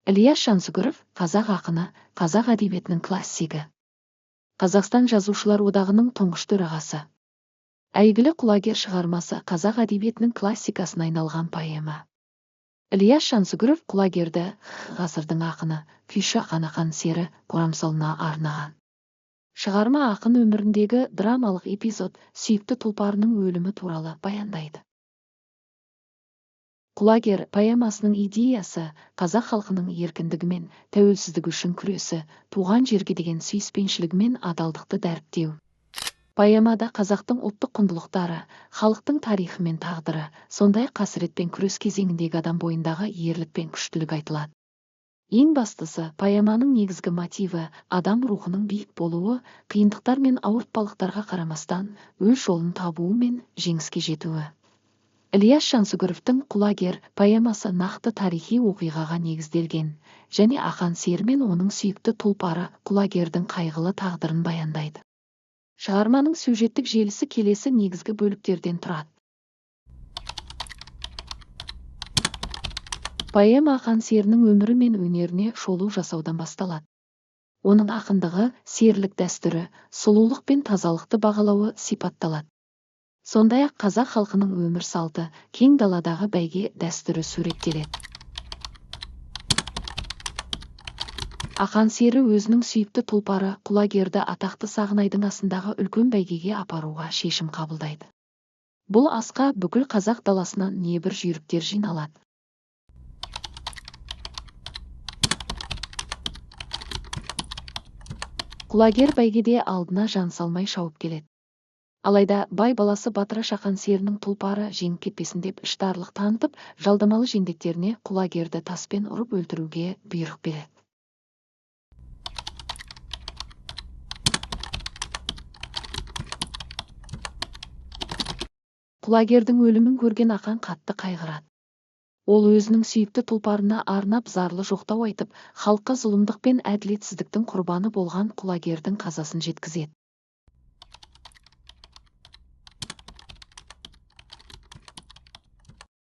Ілияс Жансүгіров – қазақ ақыны, қазақ әдебиетінің классигі. Қазақстан Жазушылар одағының тұңғыш төрағасы. Әйгілі құлагер шығармасы қазақ әдебиетінің классикасына айналған поэма. Ілияс Жансүгіров құлагерді ғасырдың ақыны, күйші Ақан сері қорамсалына арнаған. Шығарма ақын өміріндегі драмалық эпизод, сүйікті тұлпарының өлімі туралы баяндайды. Құлагер поэмасының идеясы қазақ халқының еркіндігі мен тәуелсіздігі үшін күресі, туған жерге деген сүйіспеншілігі мен адалдықты дәріптеу. Поэмада қазақтың ұлттық құндылықтары, халықтың тарихы мен тағдыры, сондай қасіретпен күрес кезеңіндегі адам бойындағы ерлік пен күштілік айтылады. Ең бастысы, поэманың негізгі мотиві адам рухының биік болуы, қиындықтар мен ауыртпалықтарға қарамастан өз жолын табуы мен жеңіске жетуі. Ілияс Жансүгіровтің «Құлагер» поэмасы нақты тарихи оқиғаға негізделген, және Ақан сері мен оның сүйікті тұлпары құлагердің қайғылы тағдырын баяндайды. Шығарманың сюжеттік желісі келесі негізгі бөліктерден тұрады. Поэма Ақан серінің өмірі мен өнеріне шолу жасаудан басталады. Оның ақындығы, серілік дәстүрі, сұлулық пен тазалықты бағалауы сипатталады. Сондай-ақ қазақ халқының өмір салты, кең даладағы бәйге дәстүрі суреттеледі. Ақан сері өзінің сүйікті тұлпары құлагерді атақты Сағынайдың асындағы үлкен бәйгеге апаруға шешім қабылдайды. Бұл асқа бүкіл қазақ даласынан небір жүйріктер жиналады. Құлагер бәйгеде алдына жан салмай шауып келеді. Алайда бай баласы Батыраш Ақан серінің тұлпары жеңіп кетпесін деп іштарлық танытып, жалдамалы жендеттеріне құлагерді таспен ұрып өлтіруге бұйрық береді. Құлагердің өлімін көрген Ақан қатты қайғырады. Ол өзінің сүйікті тұлпарына арнап зарлы жоқтау айтып, халыққа зұлымдық пен әділетсіздіктің құрбаны болған құлагердің қазасын жеткізеді.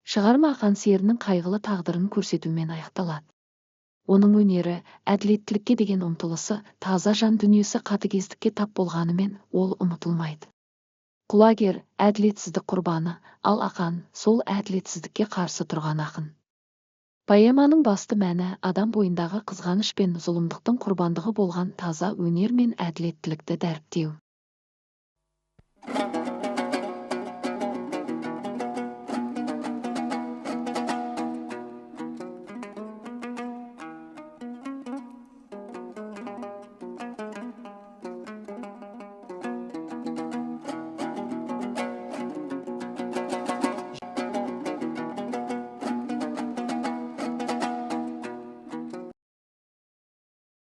Шығарма Ақан серінің қайғылы тағдырын көрсетумен аяқталады. Оның өнері, әділеттілікке деген ұмтылысы, таза жан дүниесі қатыгездікке тап болғанымен ол ұмытылмайды. Құлагер әділетсіздік құрбаны, ал Ақан сол әділетсіздікке қарсы тұрған ақын. Поэманың басты мәні адам бойындағы қызғаныш пен зұлымдықтың құрбандығы болған таза өнер мен әділеттілікті дәріптеу.